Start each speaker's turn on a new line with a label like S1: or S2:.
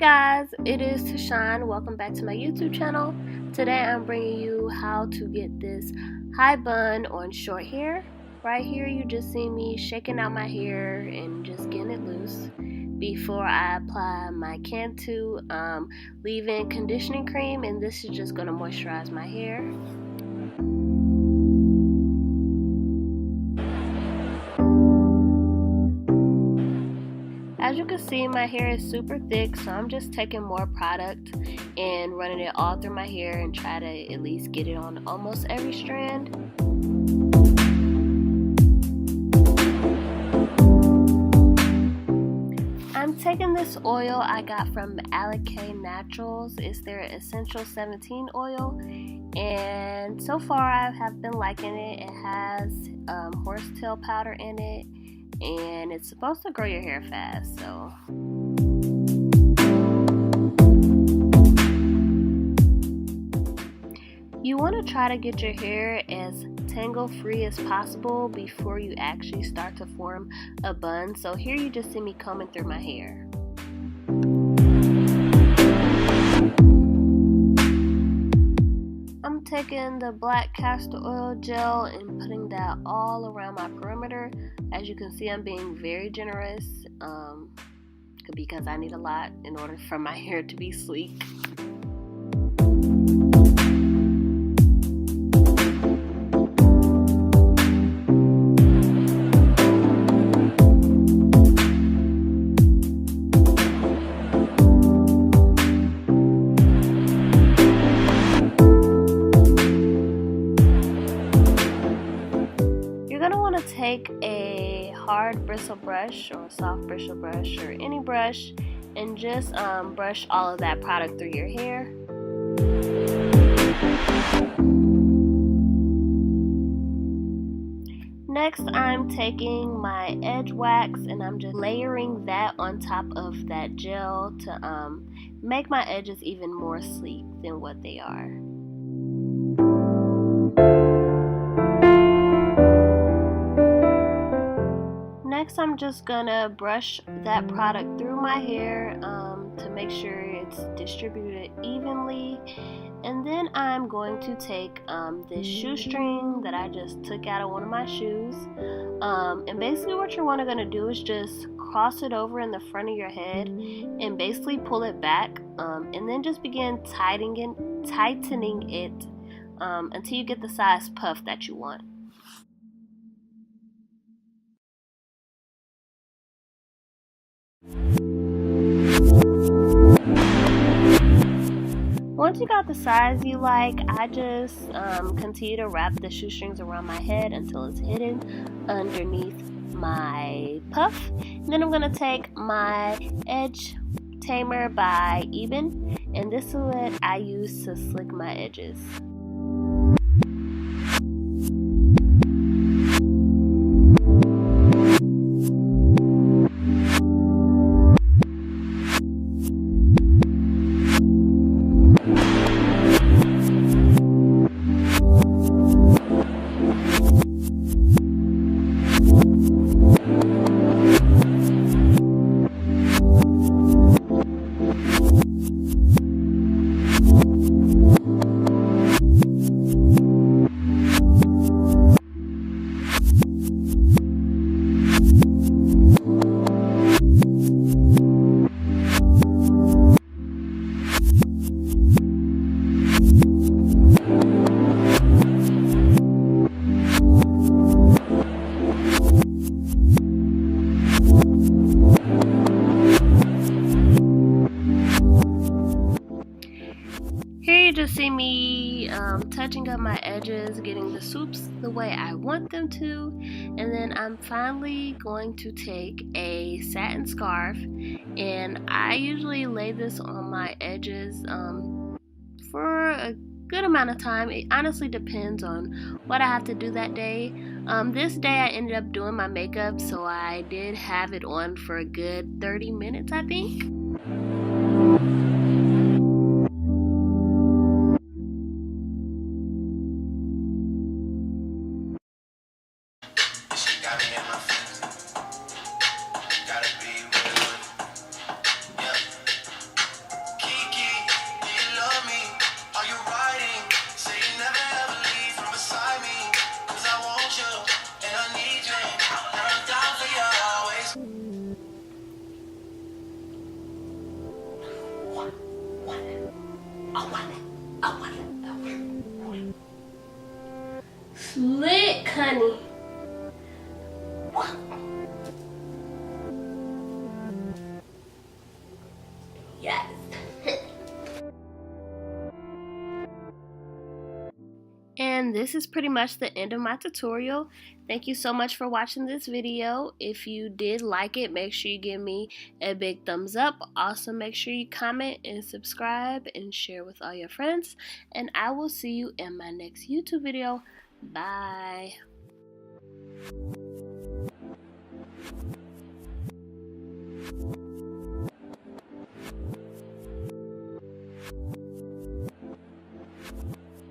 S1: Guys, it is Tashawn. Welcome back to my YouTube channel. Today I'm bringing you how to get this high bun on short hair. Right here you just see me shaking out my hair and just getting it loose before I apply my Cantu leave-in conditioning cream, and this is just going to moisturize my hair. As you can see, my hair is super thick, so I'm just taking more product and running it all through my hair and try to at least get it on almost every strand. I'm taking this oil I got from Alec Naturals. It's their Essential 17 oil, and so far I have been liking it. It has horsetail powder in it, and it's supposed to grow your hair fast, so you want to try to get your hair as tangle free as possible before you actually start to form a bun. So here you just see me combing through my hair. I'm taking the black castor oil gel and putting that all around my perimeter. As you can see, I'm being very generous because I need a lot in order for my hair to be sleek. Take a hard bristle brush or a soft bristle brush or any brush and just brush all of that product through your hair. Next, I'm taking my edge wax and I'm just layering that on top of that gel to make my edges even more sleek than what they are. Next, I'm just gonna brush that product through my hair to make sure it's distributed evenly, and then I'm going to take this shoestring that I just took out of one of my shoes, and basically what you're going to do is just cross it over in the front of your head and basically pull it back, and then just begin tightening it until you get the size puff that you want. Once you got the size you like, I just continue to wrap the shoestrings around my head until it's hidden underneath my puff. And then I'm going to take my edge tamer by BUN, and this is what I use to slick my edges. Just see me touching up my edges, getting the swoops the way I want them to, and then I'm finally going to take a satin scarf, and I usually lay this on my edges for a good amount of time. It honestly depends on what I have to do that day. This day I ended up doing my makeup, so I did have it on for a good 30 minutes, I think. honey. Yes. And this is pretty much the end of my tutorial. Thank you so much for watching this video. If you did like it, make sure you give me a big thumbs up. Also, make sure you comment and subscribe and share with all your friends. And I will see you in my next YouTube video. Bye.